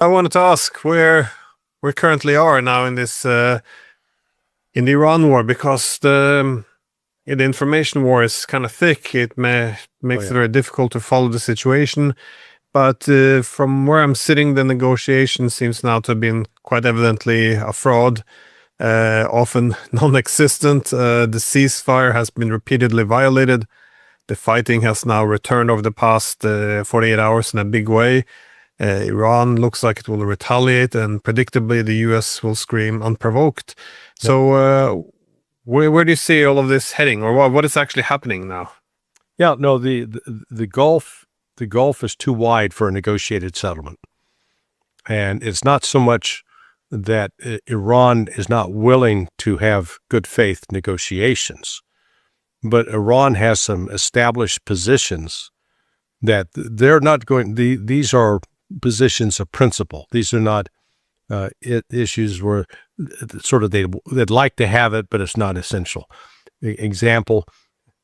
I wanted to ask where we currently are now in this in the Iran war, because the information war is kind of thick. It makes it very difficult to follow the situation. But from where I'm sitting, the negotiation seems now to have been quite evidently a fraud, often non-existent. The ceasefire has been repeatedly violated. The fighting has now returned over the past 48 hours in a big way. Iran looks like it will retaliate, and predictably the US will scream unprovoked. So where do you see all of this heading, or what is actually happening now? Yeah, no, the Gulf is too wide for a negotiated settlement. And it's not so much that Iran is not willing to have good faith negotiations, but Iran has some established positions that they're not going, these are positions of principle. These are not issues where sort of they'd like to have it, but it's not essential. Example,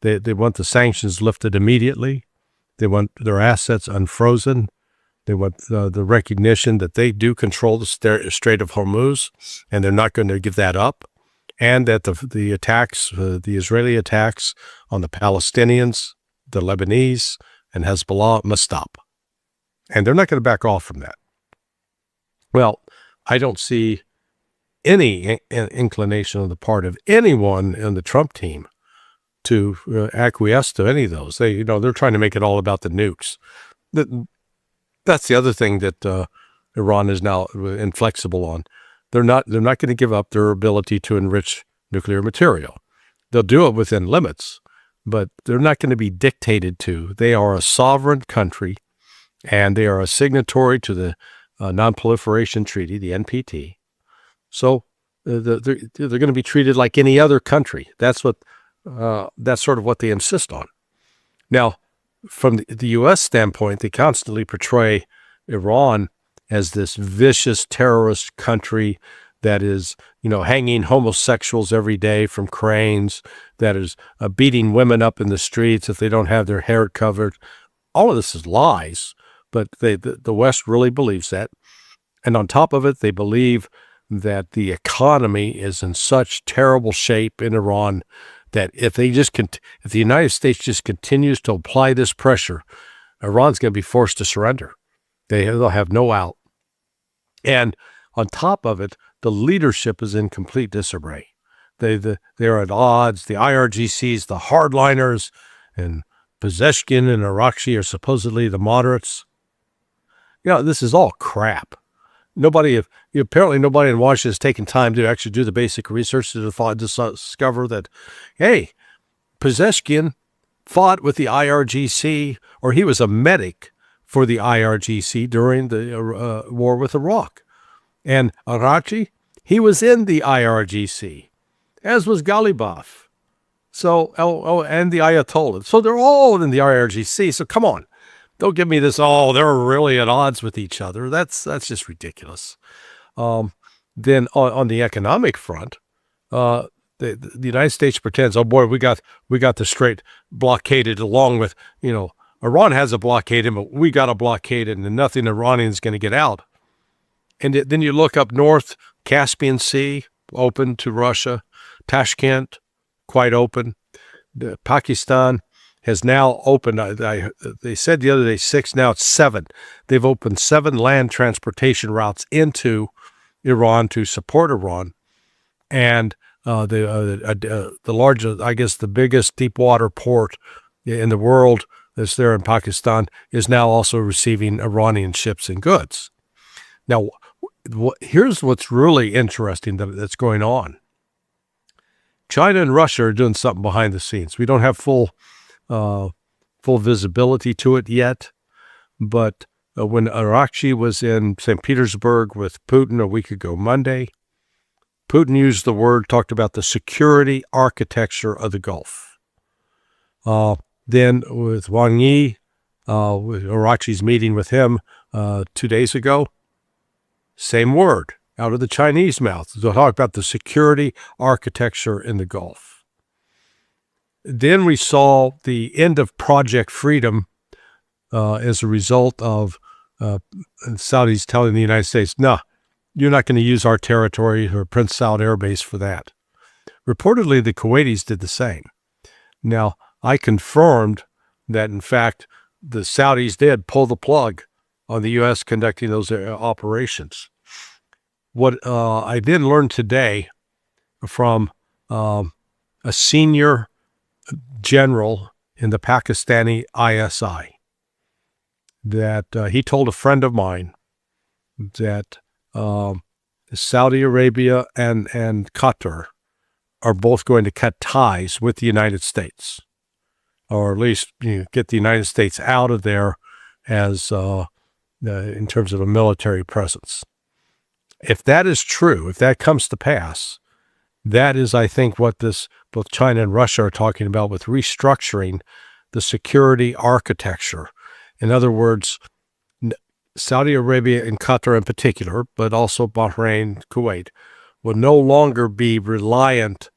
they want the sanctions lifted immediately. They want their assets unfrozen. They want the recognition that they do control the Strait of Hormuz, and they're not going to give that up. And that the attacks, the Israeli attacks on the Palestinians, the Lebanese, and Hezbollah must stop. And they're not going to back off from that. Well, I don't see any inclination on the part of anyone in the Trump team to acquiesce to any of those. They're trying to make it all about the nukes. That's the other thing that Iran is now inflexible on. They're not going to give up their ability to enrich nuclear material. They'll do it within limits, but they're not going to be dictated to. They are a sovereign country, and they are a signatory to the Non-Proliferation Treaty, the NPT. So they're going to be treated like any other country. That's sort of what they insist on. Now, from the U.S. standpoint, they constantly portray Iran as this vicious terrorist country that is, hanging homosexuals every day from cranes, that is beating women up in the streets if they don't have their hair covered. All of this is lies, but the West really believes that. And on top of it, they believe that the economy is in such terrible shape in Iran that if the United States just continues to apply this pressure, Iran's going to be forced to surrender. They'll have no out. And on top of it, the leadership is in complete disarray. They're at odds. The IRGCs, the hardliners, and Pezeshkian and Arakchi are supposedly the moderates. This is all crap. Apparently nobody in Washington has taken time to actually do the basic research to discover that, hey, Pezeshkian fought with the IRGC, or he was a medic for the IRGC during the war with Iraq. And Arakchi, he was in the IRGC, as was Ghalibaf. So, and the Ayatollah. So they're all in the IRGC. So come on. Don't give me this, they're really at odds with each other. That's just ridiculous. Then on the economic front, the United States pretends, oh boy, we got the strait blockaded, along with, Iran has a blockade, but we got a blockade, and nothing Iranian is going to get out. And then you look up north, Caspian Sea, open to Russia. Tashkent, quite open. Pakistan has now opened, they said the other day 6, now it's 7. They've opened 7 land transportation routes into Iran to support Iran. And the largest, I guess the biggest deep water port in the world that's there in Pakistan is now also receiving Iranian ships and goods. Now, here's what's really interesting that's going on. China and Russia are doing something behind the scenes. We don't have full visibility to it yet, but when Arakchi was in St. Petersburg with Putin a week ago Monday, Putin used the word, talked about the security architecture of the Gulf. Then with Wang Yi, with Arakchi's meeting with him 2 days ago, same word out of the Chinese mouth. They'll talk about the security architecture in the Gulf. Then we saw the end of Project Freedom as a result of Saudis telling the United States, no, you're not going to use our territory or Prince Saud Air Base for that. Reportedly, the Kuwaitis did the same. Now, I confirmed that, in fact, the Saudis did pull the plug on the U.S. conducting those operations. What I then learned today from a senior general in the Pakistani ISI that he told a friend of mine that Saudi Arabia and Qatar are both going to cut ties with the United States, or at least get the United States out of there as in terms of a military presence. If that is true, if that comes to pass, that is, I think, what both China and Russia are talking about with restructuring the security architecture. In other words, Saudi Arabia and Qatar in particular, but also Bahrain, Kuwait, will no longer be reliant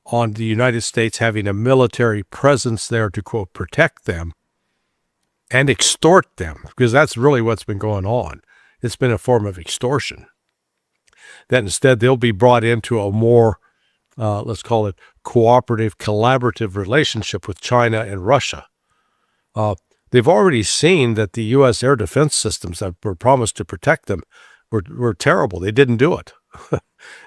on the United States having a military presence there to, quote, protect them and extort them, because that's really what's been going on. It's been a form of extortion. That instead they'll be brought into a more, let's call it, cooperative, collaborative relationship with China and Russia. They've already seen that the U.S. air defense systems that were promised to protect them were terrible. They didn't do it.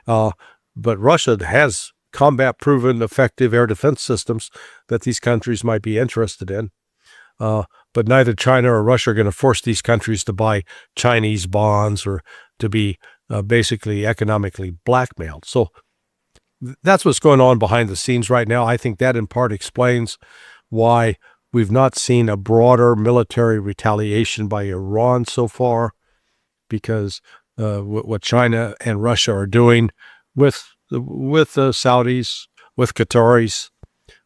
But Russia has combat-proven, effective air defense systems that these countries might be interested in. But neither China or Russia are going to force these countries to buy Chinese bonds or to be basically economically blackmailed. So that's what's going on behind the scenes right now. I think that in part explains why we've not seen a broader military retaliation by Iran so far, because what China and Russia are doing with the Saudis, with Qataris,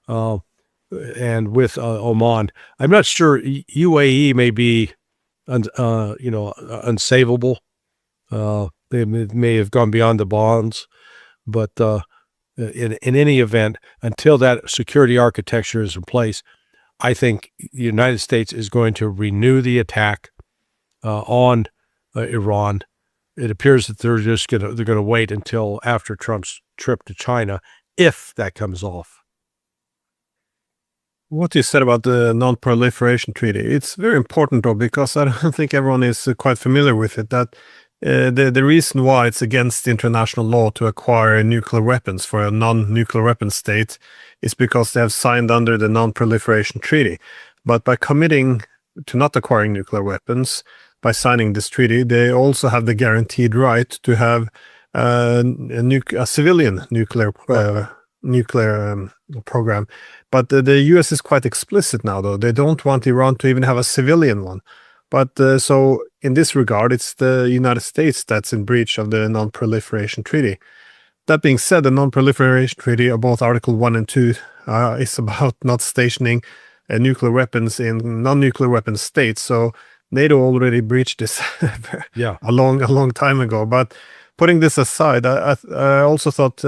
and with Oman. I'm not sure UAE may be, unsavable. They may have gone beyond the bonds, but in any event, until that security architecture is in place, I think the United States is going to renew the attack on Iran. It appears that they're going to wait until after Trump's trip to China, if that comes off. What you said about the non-proliferation treaty, it's very important though, because I don't think everyone is quite familiar with it, that the reason why it's against international law to acquire nuclear weapons for a non-nuclear weapon state is because they have signed under the non-proliferation treaty. But by committing to not acquiring nuclear weapons, by signing this treaty, they also have the guaranteed right to have a civilian nuclear program. But the U.S. is quite explicit now, though. They don't want Iran to even have a civilian one. But so in this regard, it's the United States that's in breach of the non-proliferation treaty. That being said, the non-proliferation treaty of both Article 1 and 2 is about not stationing nuclear weapons in non-nuclear weapon states. So NATO already breached this a long time ago. But putting this aside, I also thought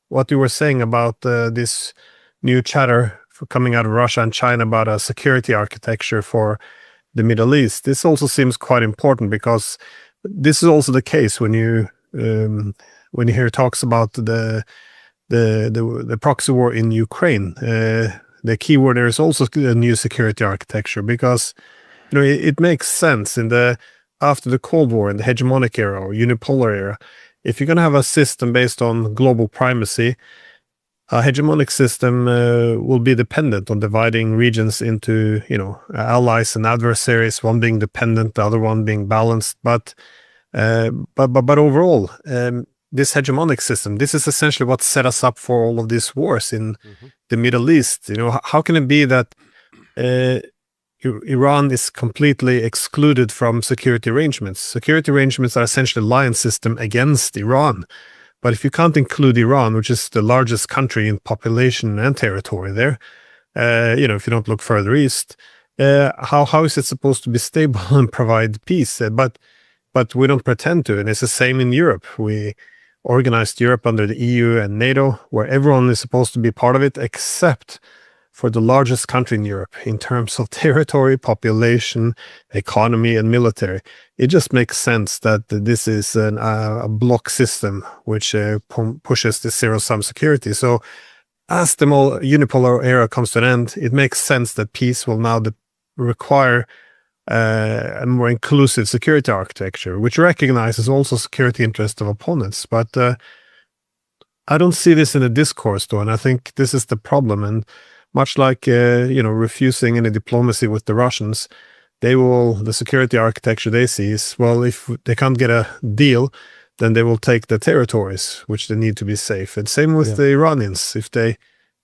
what you were saying about this new chatter coming out of Russia and China about a security architecture for the Middle East, this also seems quite important, because this is also the case when you hear talks about the proxy war in Ukraine. The key word there is also a new security architecture, because it makes sense after the Cold War and the hegemonic era or unipolar era. If you're going to have a system based on global primacy, a hegemonic system will be dependent on dividing regions into, allies and adversaries, one being dependent, the other one being balanced. But overall, this hegemonic system, this is essentially what set us up for all of these wars in the Middle East. How can it be that Iran is completely excluded from security arrangements? Security arrangements are essentially an alliance system against Iran. But if you can't include Iran, which is the largest country in population and territory there, if you don't look further east, how is it supposed to be stable and provide peace? But we don't pretend to, and it's the same in Europe. We organized Europe under the EU and NATO, where everyone is supposed to be part of it, except for the largest country in Europe in terms of territory, population, economy, and military. It just makes sense that this is a block system which pushes the zero-sum security. So as the unipolar era comes to an end, it makes sense that peace will now require a more inclusive security architecture, which recognizes also security interests of opponents. But I don't see this in the discourse, though, and I think this is the problem. And much like refusing any diplomacy with the Russians, the security architecture they see is, well, if they can't get a deal, then they will take the territories which they need to be safe. And same with the Iranians. If they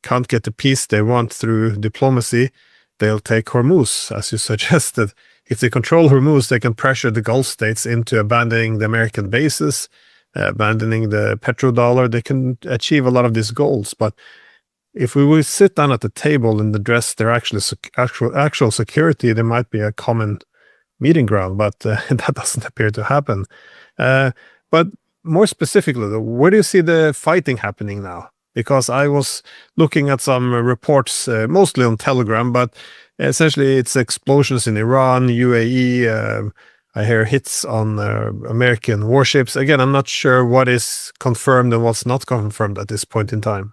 can't get the peace they want through diplomacy, they'll take Hormuz, as you suggested. If they control Hormuz, they can pressure the Gulf states into abandoning the American bases, abandoning the petrodollar. They can achieve a lot of these goals. But if we will sit down at the table and address their actual security, there might be a common meeting ground, but that doesn't appear to happen. But more specifically, though, where do you see the fighting happening now? Because I was looking at some reports, mostly on Telegram, but essentially it's explosions in Iran, UAE. I hear hits on American warships. Again, I'm not sure what is confirmed and what's not confirmed at this point in time.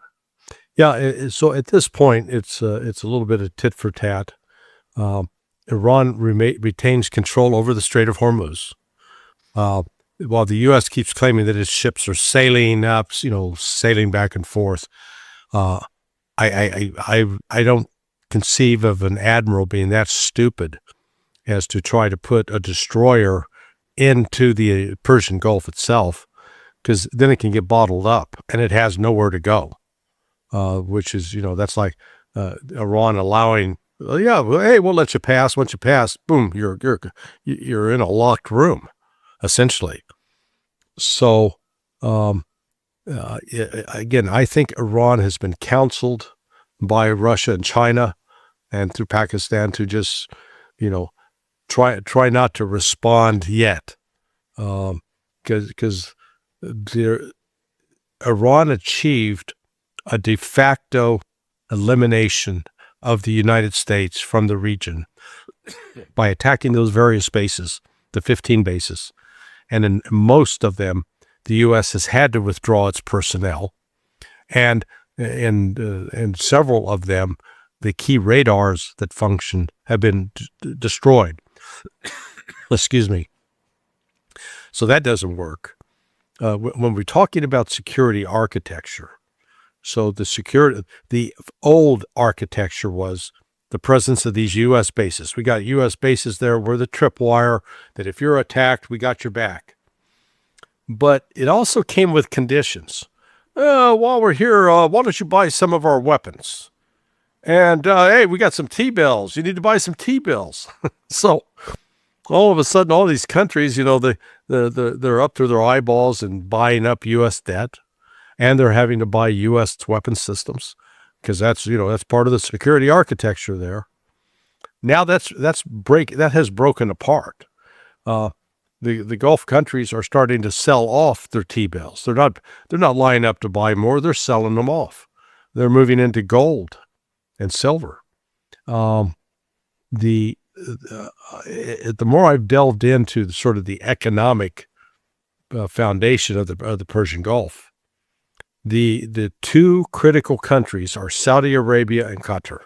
Yeah, so at this point, it's a little bit of tit for tat. Iran retains control over the Strait of Hormuz, while the U.S. keeps claiming that its ships are sailing up, sailing back and forth. I don't conceive of an admiral being that stupid as to try to put a destroyer into the Persian Gulf itself, because then it can get bottled up and it has nowhere to go. Which is, that's like Iran allowing, hey, we'll let you pass. Once you pass, boom, you're in a locked room, essentially. So, again, I think Iran has been counseled by Russia and China and through Pakistan to just, try not to respond yet, because Iran achieved a de facto elimination of the United States from the region by attacking those various bases, the 15 bases. And in most of them, the U.S. has had to withdraw its personnel. And in several of them, the key radars that function have been destroyed. Excuse me. So that doesn't work. When we're talking about security architecture, so the old architecture was the presence of these U.S. bases. We got U.S. bases there. We're the tripwire that if you're attacked, we got your back. But it also came with conditions. While we're here, why don't you buy some of our weapons? And, hey, we got some T-bills. You need to buy some T-bills. So all of a sudden, all these countries, they're up to their eyeballs in buying up U.S. debt. And they're having to buy U.S. weapon systems because that's part of the security architecture there. Now that has broken apart. The Gulf countries are starting to sell off their T-bills. They're not lining up to buy more. They're selling them off. They're moving into gold and silver. The more I've delved into sort of the economic foundation of the Persian Gulf, the two critical countries are Saudi Arabia and Qatar,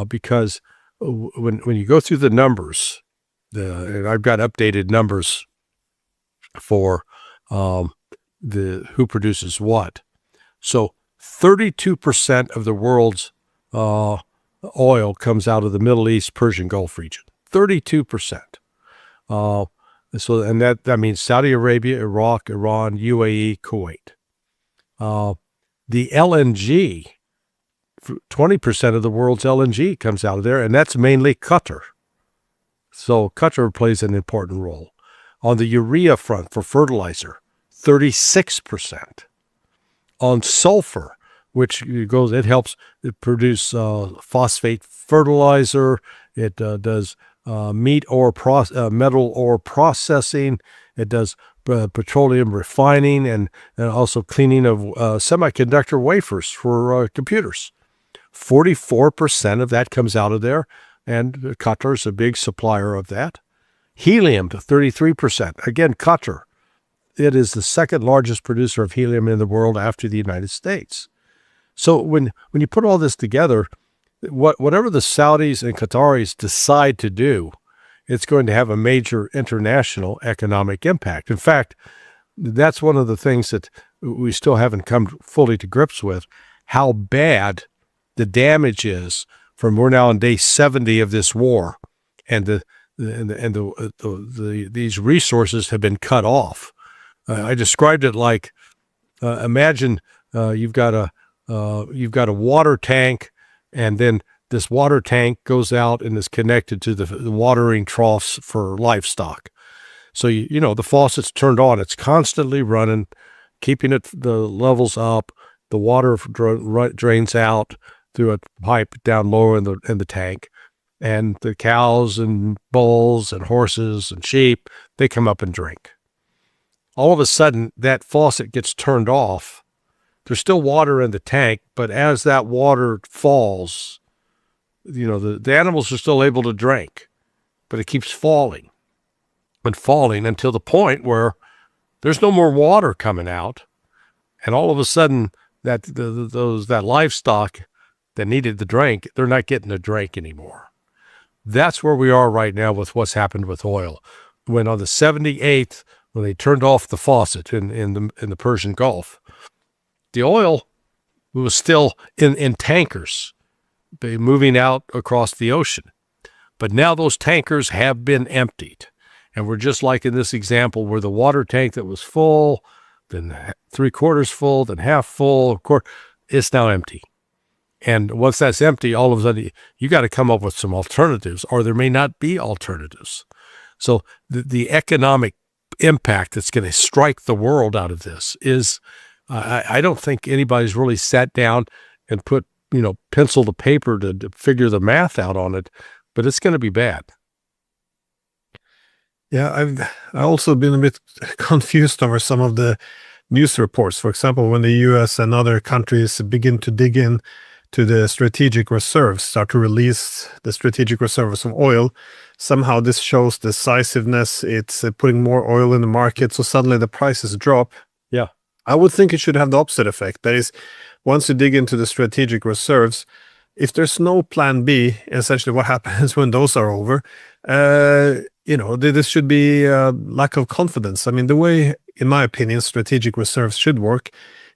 because when you go through the numbers, and I've got updated numbers for who produces what. So 32% of the world's oil comes out of the Middle East Persian Gulf region. 32%. And that means Saudi Arabia, Iraq, Iran, UAE, Kuwait. The LNG, 20% of the world's LNG comes out of there, and that's mainly Qatar. So Qatar plays an important role. On the urea front for fertilizer, 36%. On sulfur, it helps produce phosphate fertilizer. It does metal ore processing. It does petroleum refining and also cleaning of semiconductor wafers for computers. 44% of that comes out of there, and Qatar is a big supplier of that. Helium to 33%. Again, Qatar. It is the second largest producer of helium in the world after the United States. So when you put all this together, whatever the Saudis and Qataris decide to do, it's going to have a major international economic impact. In fact, that's one of the things that we still haven't come fully to grips with, how bad the damage is from we're now on day 70 of this war, and these resources have been cut off. I described it like, imagine you've got a water tank, and then this water tank goes out and is connected to the watering troughs for livestock. So you know the faucet's turned on; it's constantly running, keeping the levels up. The water drains out through a pipe down lower in the tank, and the cows and bulls and horses and sheep, they come up and drink. All of a sudden, that faucet gets turned off. There's still water in the tank, but as that water falls, you know, the animals are still able to drink, but it keeps falling and falling until the point where there's no more water coming out. And all of a sudden, that livestock that needed the drink, they're not getting a drink anymore. That's where we are right now with what's happened with oil. When on the 78th, when they turned off the faucet in the Persian Gulf, the oil was still in tankers, moving out across the ocean. But now those tankers have been emptied. And we're just like in this example where the water tank that was full, then 3/4 full, then half full, it's now empty. And once that's empty, all of a sudden, you got to come up with some alternatives, or there may not be alternatives. So the economic impact that's going to strike the world out of this is, I don't think anybody's really sat down and put, pencil to paper to figure the math out on it, but it's going to be bad. Yeah, I've also been a bit confused over some of the news reports. For example, when the US and other countries begin to dig in to the strategic reserves, start to release the strategic reserves of oil, somehow this shows decisiveness. It's putting more oil in the market, so suddenly the prices drop. Yeah. I would think it should have the opposite effect. That is, once you dig into the strategic reserves, if there's no plan B, essentially what happens when those are over, this should be a lack of confidence. I mean, the way, in my opinion, strategic reserves should work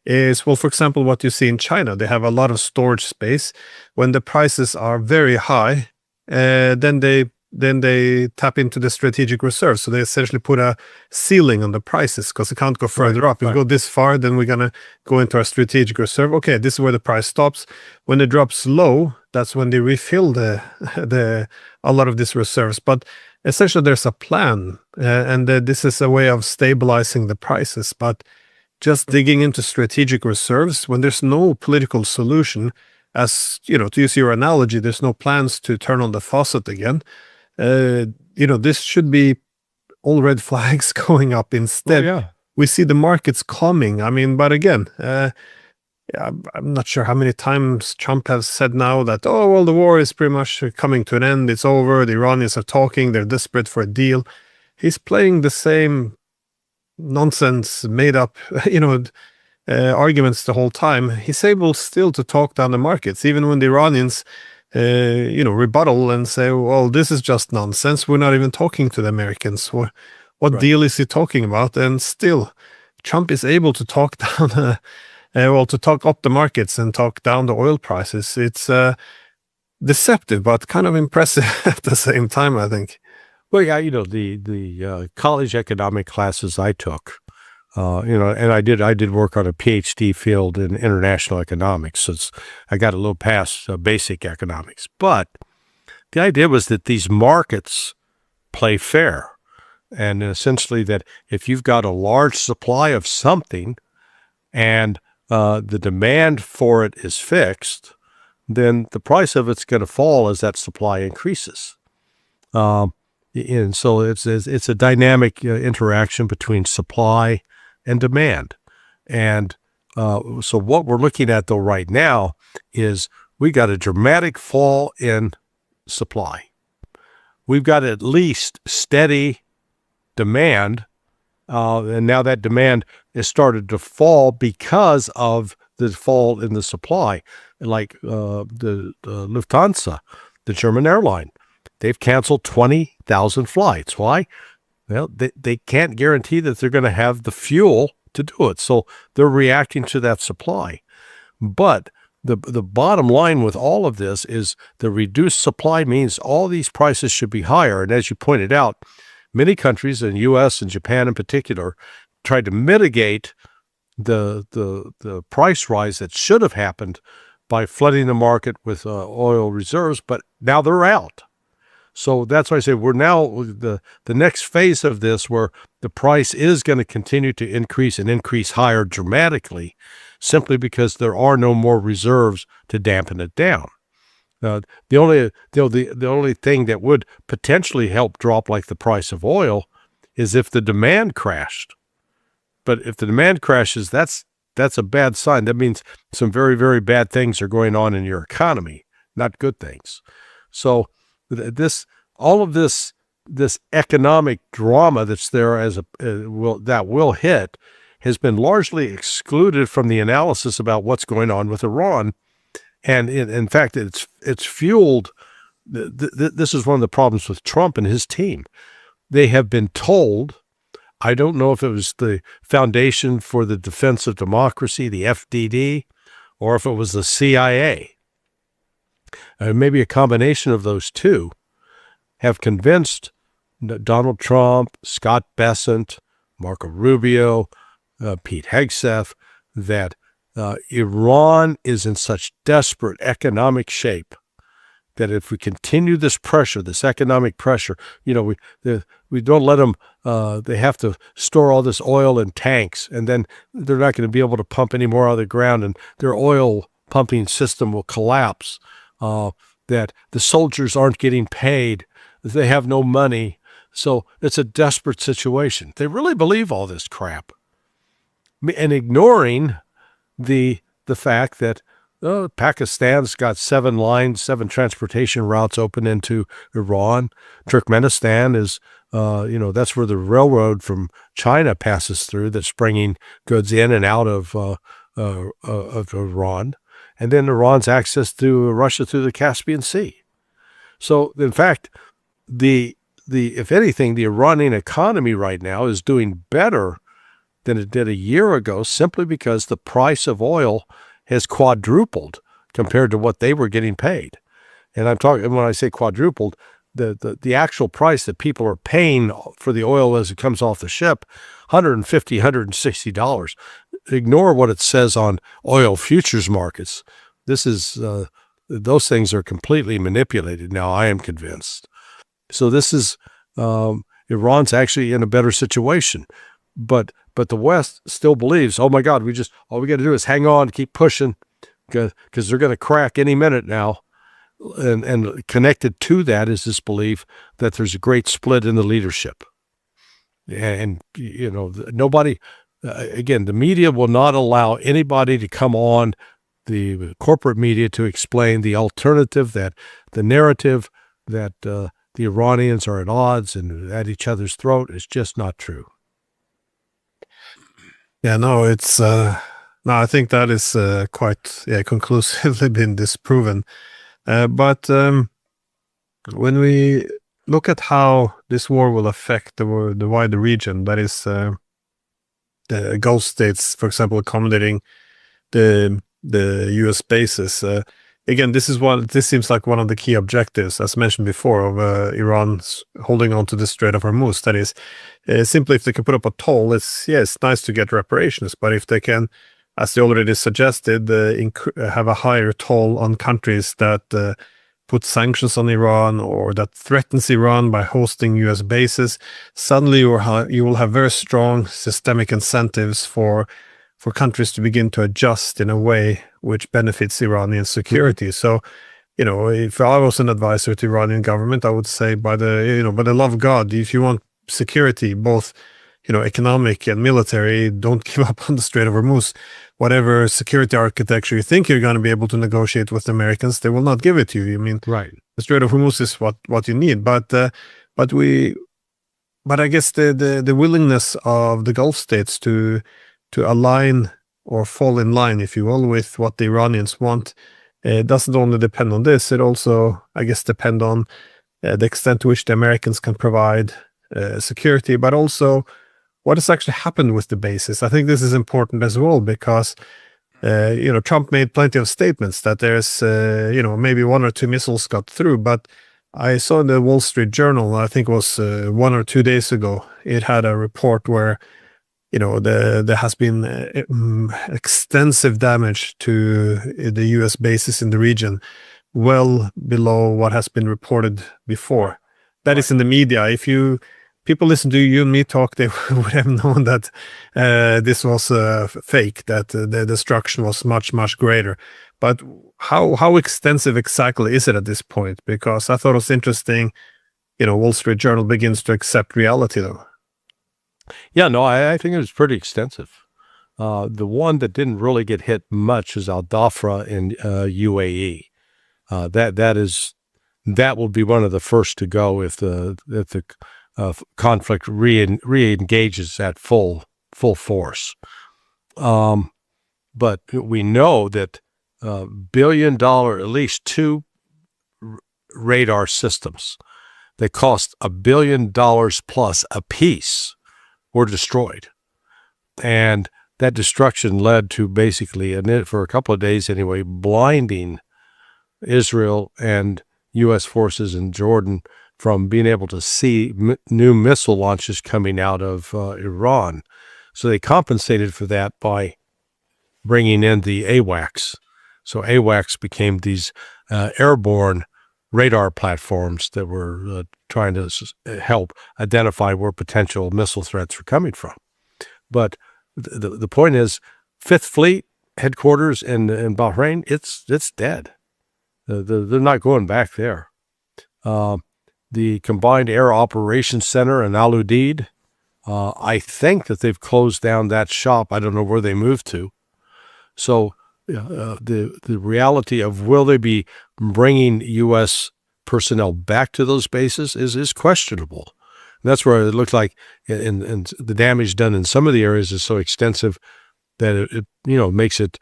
is, well, for example, what you see in China. They have a lot of storage space. When the prices are very high, then they tap into the strategic reserve. So they essentially put a ceiling on the prices because it can't go further up. If we go this far, then we're going to go into our strategic reserve. Okay, this is where the price stops. When it drops low, that's when they refill a lot of these reserves. But essentially, there's a plan, and this is a way of stabilizing the prices. But just digging into strategic reserves when there's no political solution, as to use your analogy, there's no plans to turn on the faucet again. This should be all red flags going up instead. Oh, yeah. We see the markets coming. I mean, but again, I'm not sure how many times Trump has said now that, oh, well, the war is pretty much coming to an end. It's over. The Iranians are talking. They're desperate for a deal. He's playing the same nonsense, made up, arguments the whole time. He's able still to talk down the markets, even when the Iranians rebuttal and say, well, this is just nonsense. We're not even talking to the Americans. What Right. deal is he talking about? And still, Trump is able to talk down, to talk up the markets and talk down the oil prices. It's deceptive, but kind of impressive at the same time, I think. Well, yeah, the college economic classes I took, and I did work on a PhD field in international economics. So I got a little past basic economics. But the idea was that these markets play fair. And essentially that if you've got a large supply of something and the demand for it is fixed, then the price of it's going to fall as that supply increases. And so it's a dynamic interaction between supply and demand. And so what we're looking at, though, right now is we got a dramatic fall in supply. We've got at least steady demand, and now that demand has started to fall because of the fall in the supply. Like the Lufthansa, the German airline, they've canceled 20,000 flights. Why? Well, they can't guarantee that they're going to have the fuel to do it, so they're reacting to that supply. But the bottom line with all of this is the reduced supply means all these prices should be higher. And as you pointed out, many countries, in the U.S. and Japan in particular, tried to mitigate the price rise that should have happened by flooding the market with oil reserves, but now they're out. So that's why I say we're now the next phase of this, where the price is going to continue to increase and increase higher dramatically, simply because there are no more reserves to dampen it down. The only thing that would potentially help drop like the price of oil is if the demand crashed. But if the demand crashes, that's a bad sign. That means some very, very bad things are going on in your economy, not good things. So all of this economic drama that's there that will hit has been largely excluded from the analysis about what's going on with Iran. And in fact, it's fueled. This is one of the problems with Trump and his team. They have been told, I don't know if it was the Foundation for the Defense of Democracy, the FDD, or if it was the CIA, maybe a combination of those two, have convinced Donald Trump, Scott Bessent, Marco Rubio, Pete Hegseth, that Iran is in such desperate economic shape that if we continue this pressure, this economic pressure, we don't let them, they have to store all this oil in tanks, and then they're not going to be able to pump any more out of the ground, and their oil pumping system will collapse, that the soldiers aren't getting paid, they have no money. So it's a desperate situation. They really believe all this crap. And ignoring the fact that Pakistan's got 7 transportation routes open into Iran. Turkmenistan is, that's where the railroad from China passes through, that's bringing goods in and out of Iran. And then Iran's access to Russia through the Caspian Sea. So, in fact, if anything, the Iranian economy right now is doing better than it did a year ago, simply because the price of oil has quadrupled compared to what they were getting paid. And I'm talking, when I say quadrupled, the actual price that people are paying for the oil as it comes off the ship, $150, $160. Ignore what it says on oil futures markets. This is those things are completely manipulated now, I am convinced. So this is Iran's actually in a better situation, but the West still believes, oh my God, all we got to do is hang on, keep pushing, because they're going to crack any minute now. And connected to that is this belief that there's a great split in the leadership. And, nobody, again, the media will not allow anybody to come on, the corporate media, to explain the alternative, that the narrative that the Iranians are at odds and at each other's throat is just not true. Yeah, no, it's I think that is quite conclusively been disproven. But when we look at how this war will affect the wider region, that is the Gulf states, for example, accommodating the U.S. bases. Again, this seems like one of the key objectives, as mentioned before, of Iran's holding on to the Strait of Hormuz. That is, simply if they can put up a toll, it's nice to get reparations, but if they can, as they already suggested, have a higher toll on countries that put sanctions on Iran or that threatens Iran by hosting U.S. bases, suddenly you will have very strong systemic incentives for countries to begin to adjust in a way which benefits Iranian security. So, if I was an advisor to the Iranian government, I would say, by the love of God, if you want security, both economic and military, don't give up on the Strait of Hormuz. Whatever security architecture you think you're going to be able to negotiate with the Americans, they will not give it to you. I mean, Right. the Strait of Hormuz is what you need, but I guess the willingness of the Gulf states to align or fall in line, if you will, with what the Iranians want, doesn't only depend on this. It also, I guess, depend on the extent to which the Americans can provide security, but also what has actually happened with the bases. I think this is important as well because, Trump made plenty of statements that there's, maybe 1 or 2 missiles got through, but I saw in the Wall Street Journal, I think it was 1 or 2 days ago, it had a report where, there has been extensive damage to the U.S. bases in the region, well below what has been reported before. That is in the media. If people listen to you and me talk, they would have known that this was fake, that the destruction was much, much greater. But how extensive exactly is it at this point? Because I thought it was interesting, Wall Street Journal begins to accept reality, though. Yeah, no, I think it was pretty extensive. The one that didn't really get hit much is Al Dhafra in UAE. That will be one of the first to go if the conflict re-engages at full force. But we know that $1 billion, at least 2 radar systems that cost $1 billion plus a piece were destroyed. And that destruction led to basically, for a couple of days anyway, blinding Israel and U.S. forces in Jordan from being able to see new missile launches coming out of Iran. So they compensated for that by bringing in the AWACS. So AWACS became these airborne radar platforms that were trying to help identify where potential missile threats were coming from. But the point is, Fifth Fleet headquarters in Bahrain, it's dead. They're not going back there. The Combined Air Operations Center in Al Udeid, I think that they've closed down that shop. I don't know where they moved to. So the reality of will they be bringing U.S. personnel back to those bases is questionable. And that's where it looked like in the damage done in some of the areas is so extensive that it makes it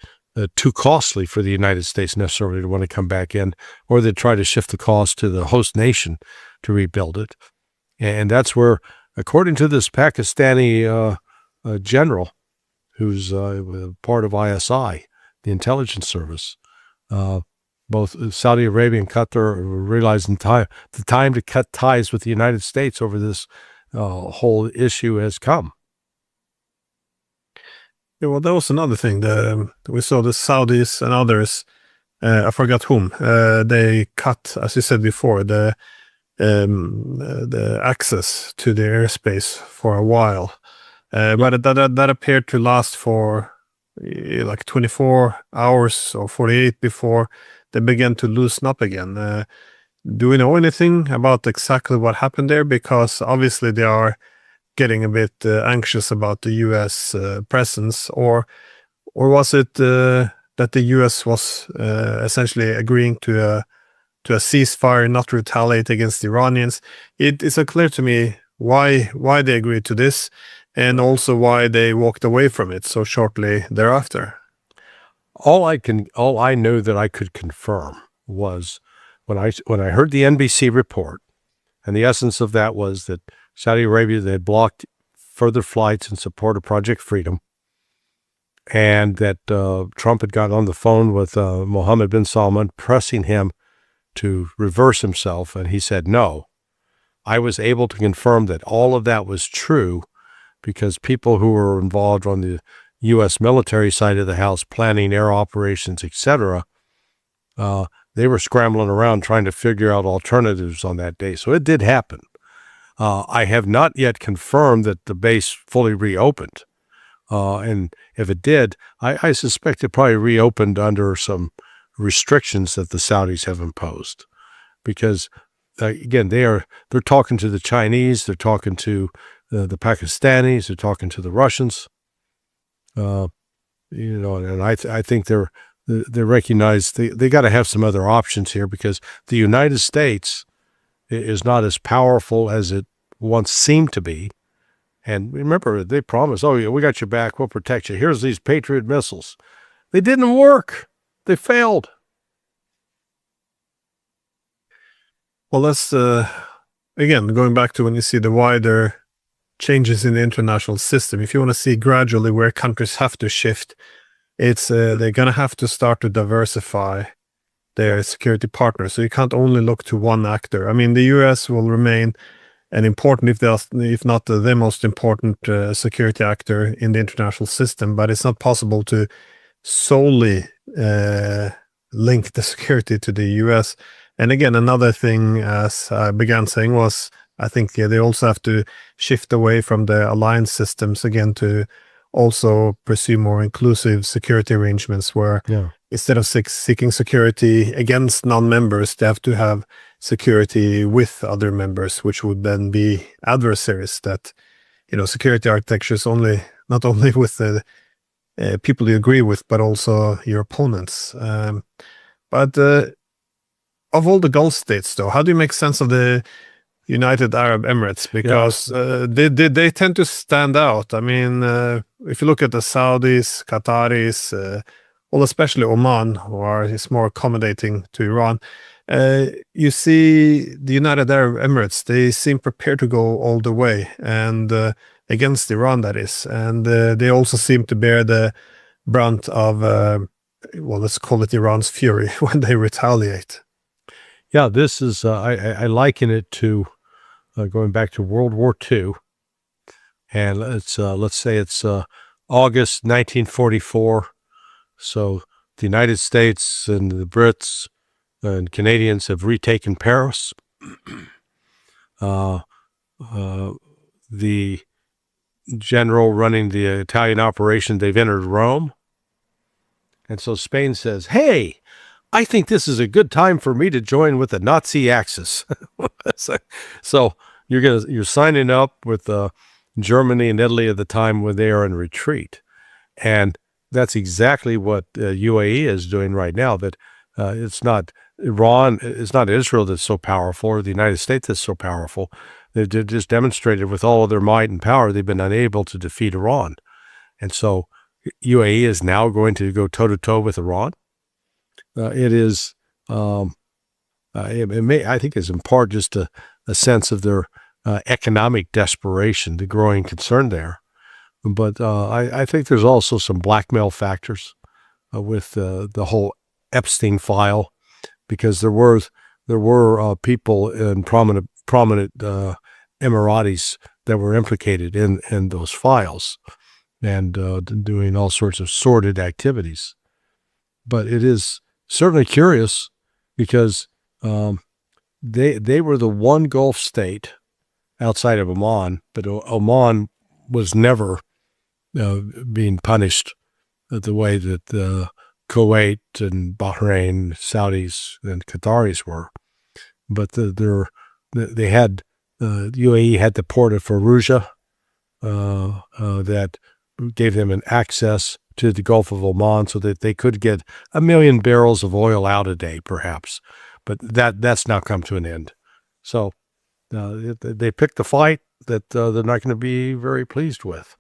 too costly for the United States necessarily to want to come back in, or they try to shift the cost to the host nation to rebuild it. And that's where, according to this Pakistani general, who's part of ISI, the intelligence service, both Saudi Arabia and Qatar are realizing the time to cut ties with the United States over this whole issue has come. Yeah, well, that was another thing. We saw the Saudis and others, I forgot whom, they cut, as you said before, the access to the airspace for a while. But that appeared to last for like 24 hours or 48 before they began to loosen up again. Do we know anything about exactly what happened there? Because obviously they are getting a bit anxious about the U.S. presence, or was it that the U.S. was essentially agreeing to a ceasefire, not retaliate against the Iranians? It is unclear to me why they agreed to this, and also why they walked away from it so shortly thereafter. All I know that I could confirm was when I heard the NBC report, and the essence of that was that Saudi Arabia, they had blocked further flights in support of Project Freedom, and that Trump had got on the phone with Mohammed bin Salman, pressing him to reverse himself, and he said no. I was able to confirm that all of that was true because people who were involved on the U.S. military side of the house, planning air operations, etc., they were scrambling around trying to figure out alternatives on that day. So it did happen. I have not yet confirmed that the base fully reopened. And if it did, I suspect it probably reopened under some restrictions that the Saudis have imposed. Because, again, they're talking to the Chinese, they're talking to the Pakistanis. They're talking to the Russians. And I think they recognize they got to have some other options here, because the United States is not as powerful as it once seemed to be. And remember, they promised, oh, yeah, we got your back, we'll protect you. Here's these Patriot missiles. They didn't work. They failed. Well, let's, again, going back to when you see the wider changes in the international system, if you want to see gradually where countries have to shift, it's they're going to have to start to diversify their security partners. So you can't only look to one actor. I mean, the US will remain an important, if not the most important security actor in the international system, but it's not possible to solely link the security to the US. And again, another thing, as I began saying, was I think they also have to shift away from the alliance systems again to also pursue more inclusive security arrangements where instead of seeking security against non-members, they have to have security with other members, which would then be adversaries. That, security architecture is not only with the people you agree with, but also your opponents. But of all the Gulf states, though, how do you make sense of the United Arab Emirates? Because they tend to stand out. I mean, if you look at the Saudis, Qataris, well, especially Oman, who is more accommodating to Iran, you see the United Arab Emirates, they seem prepared to go all the way, and against Iran, that is. And they also seem to bear the brunt of, let's call it Iran's fury when they retaliate. Yeah, this is, I liken it to going back to World War II. And let's say it's August 1944. So the United States and the Brits and Canadians have retaken Paris. The general running the Italian operation, they've entered Rome. And so Spain says, hey, I think this is a good time for me to join with the Nazi Axis. So you're signing up with Germany and Italy at the time when they are in retreat. And that's exactly what UAE is doing right now, that it's not Iran, it's not Israel that's so powerful, or the United States that's so powerful. They've just demonstrated with all of their might and power, they've been unable to defeat Iran. And so UAE is now going to go toe-to-toe with Iran. It is, I think it's in part just a sense of their economic desperation, the growing concern there. But I think there's also some blackmail factors with the whole Epstein file, because there were people in prominent Emiratis that were implicated in those files and doing all sorts of sordid activities. But it is certainly curious because they were the one Gulf state outside of Oman, but Oman was never being punished the way that Kuwait and Bahrain, Saudis, and Qataris were. But they had UAE had the port of Fallujah that gave them an access to the Gulf of Oman so that they could get 1 million barrels of oil out a day, perhaps. But that's now come to an end. So they picked a fight that they're not going to be very pleased with.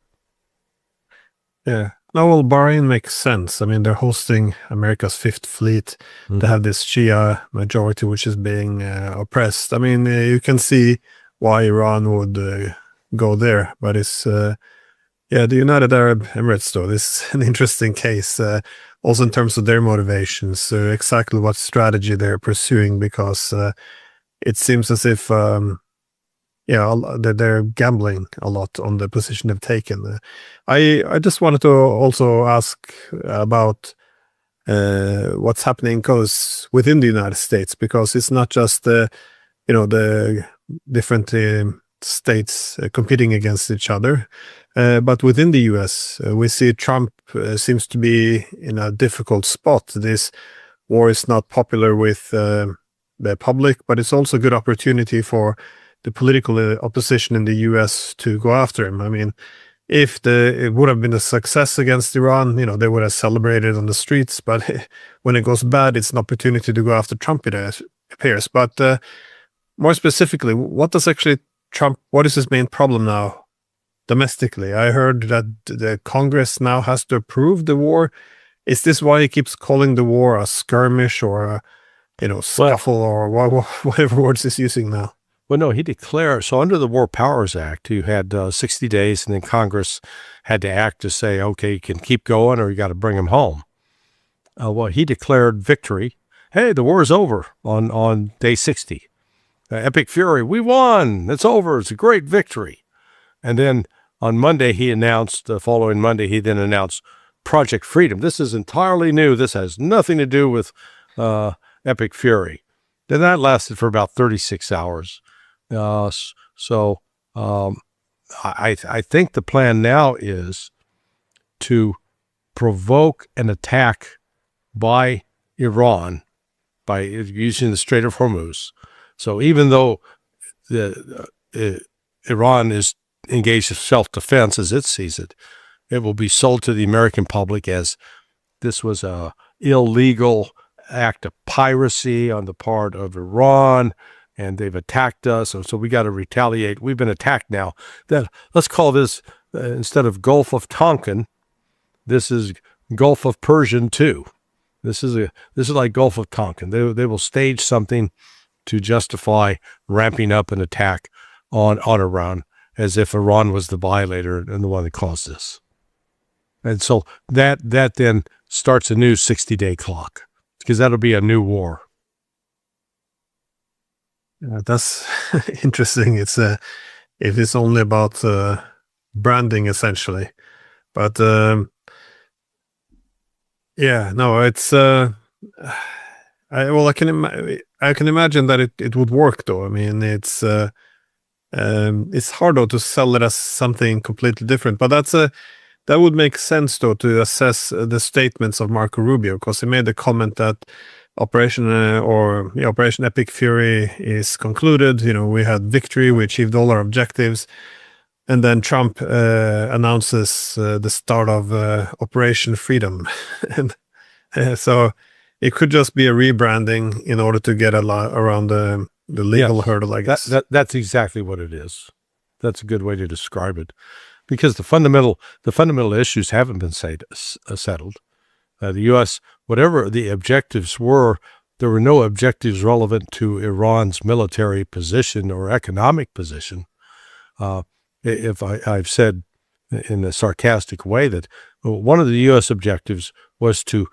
Yeah. No, well, Bahrain makes sense. I mean, they're hosting America's Fifth Fleet. Mm-hmm. They have this Shia majority which is being oppressed. I mean, you can see why Iran would go there, but it's the United Arab Emirates, though, this is an interesting case, also in terms of their motivations, exactly what strategy they're pursuing, because it seems as if they're gambling a lot on the position they've taken. I just wanted to also ask about what's happening within the United States, because it's not just the different states competing against each other, but within the U.S. We see Trump seems to be in a difficult spot. This war is not popular with the public, but it's also a good opportunity for the political opposition in the U.S. to go after him. I mean, if it would have been a success against Iran, they would have celebrated on the streets. But when it goes bad, it's an opportunity to go after Trump, it appears. But more specifically, what is his main problem now domestically? I heard that the Congress now has to approve the war. Is this why he keeps calling the war a skirmish or a scuffle, or whatever words he's using now? Well, no, he declared, so under the War Powers Act, you had 60 days, and then Congress had to act to say, okay, you can keep going or you got to bring him home. Well, he declared victory. Hey, the war is over on day 60. Epic fury, we won, it's over, it's a great victory. And then on Monday, the following Monday, he then announced Project Freedom. This is entirely new. This has nothing to do with Epic Fury. Then that lasted for about 36 hours. I think the plan now is to provoke an attack by Iran by using the Strait of Hormuz. So even though Iran is engaged in self-defense as it sees it, it will be sold to the American public as this was a illegal act of piracy on the part of Iran, and they've attacked us, and so we got to retaliate. We've been attacked now. Let's call this, instead of Gulf of Tonkin, this is Gulf of Persian 2. This is like Gulf of Tonkin. They will stage something to justify ramping up an attack on Iran, as if Iran was the violator and the one that caused this. And so that then starts a new 60-day clock, because that'll be a new war. That's interesting. It's if it's only about branding, essentially, but it's I can imagine that it would work, though. I mean, it's hard, though, to sell it as something completely different, but that would make sense, though, to assess the statements of Marco Rubio, because he made the comment that Operation Epic Fury is concluded. We had victory, we achieved all our objectives, and then Trump announces the start of Operation Freedom, and so it could just be a rebranding in order to get around the legal hurdle, I guess. That's exactly what it is. That's a good way to describe it, because the fundamental issues haven't been settled. The U.S., whatever the objectives were, there were no objectives relevant to Iran's military position or economic position. If I've said in a sarcastic way that one of the U.S. objectives was to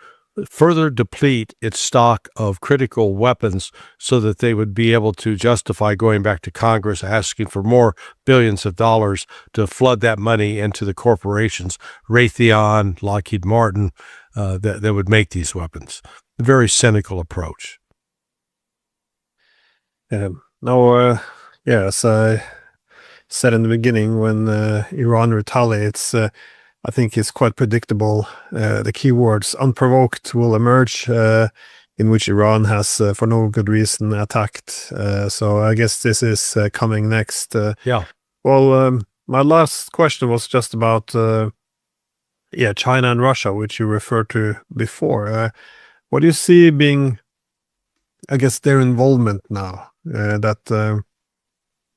further deplete its stock of critical weapons so that they would be able to justify going back to Congress asking for more billions of dollars to flood that money into the corporations, Raytheon, Lockheed Martin, that would make these weapons. A very cynical approach. As I said in the beginning, when Iran retaliates, I think it's quite predictable. The keywords unprovoked will emerge, in which Iran has, for no good reason, attacked. So I guess this is coming next. Well, my last question was just about China and Russia, which you referred to before. What do you see being, I guess, their involvement now? That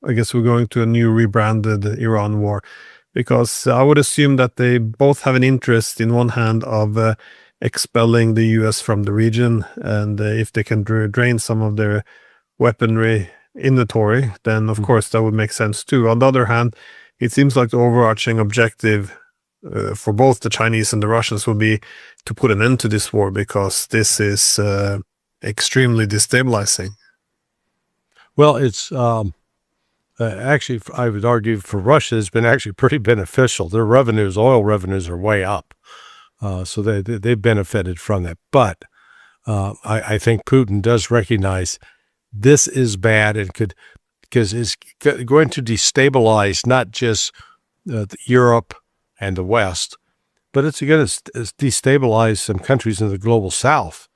I guess we're going to a new rebranded Iran war. Because I would assume that they both have an interest, in one hand, of expelling the U.S. from the region, and if they can drain some of their weaponry inventory, then of course that would make sense too. On the other hand, it seems like the overarching objective for both the Chinese and the Russians would be to put an end to this war, because this is extremely destabilizing. Well, it's actually, I would argue for Russia, it's been actually pretty beneficial. Their oil revenues are way up. So they've benefited from that. But I think Putin does recognize this is bad, and because it's going to destabilize not just Europe and the West, but it's going to destabilize some countries in the global South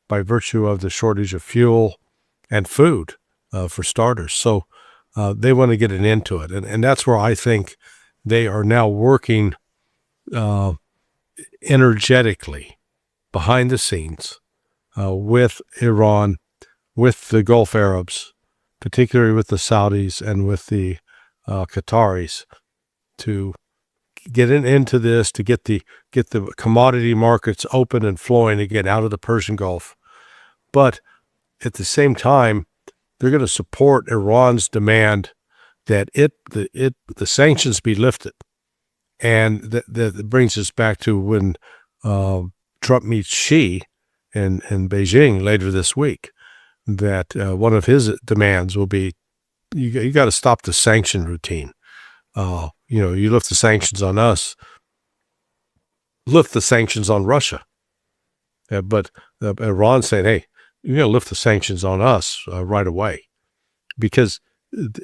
by virtue of the shortage of fuel and food, for starters. So They want to get an end to it. And that's where I think they are now working energetically behind the scenes with Iran, with the Gulf Arabs, particularly with the Saudis and with the Qataris, to get into this, to get the commodity markets open and flowing again out of the Persian Gulf. But at the same time, they're going to support Iran's demand that the sanctions be lifted. And that brings us back to when Trump meets Xi in Beijing later this week, that one of his demands will be, you got to stop the sanction routine. You lift the sanctions on us, lift the sanctions on Russia. But Iran's saying, hey, you're going to lift the sanctions on us right away. Because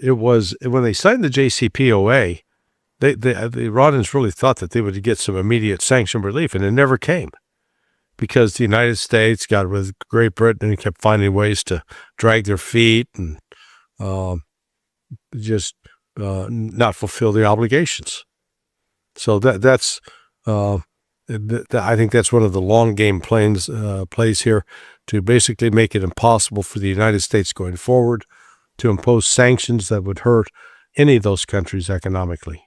it was, when they signed the JCPOA, the Iranians really thought that they would get some immediate sanction relief, and it never came. Because the United States got with Great Britain and kept finding ways to drag their feet and just not fulfill the obligations. So that's I think that's one of the long game plays here, to basically make it impossible for the United States going forward to impose sanctions that would hurt any of those countries economically.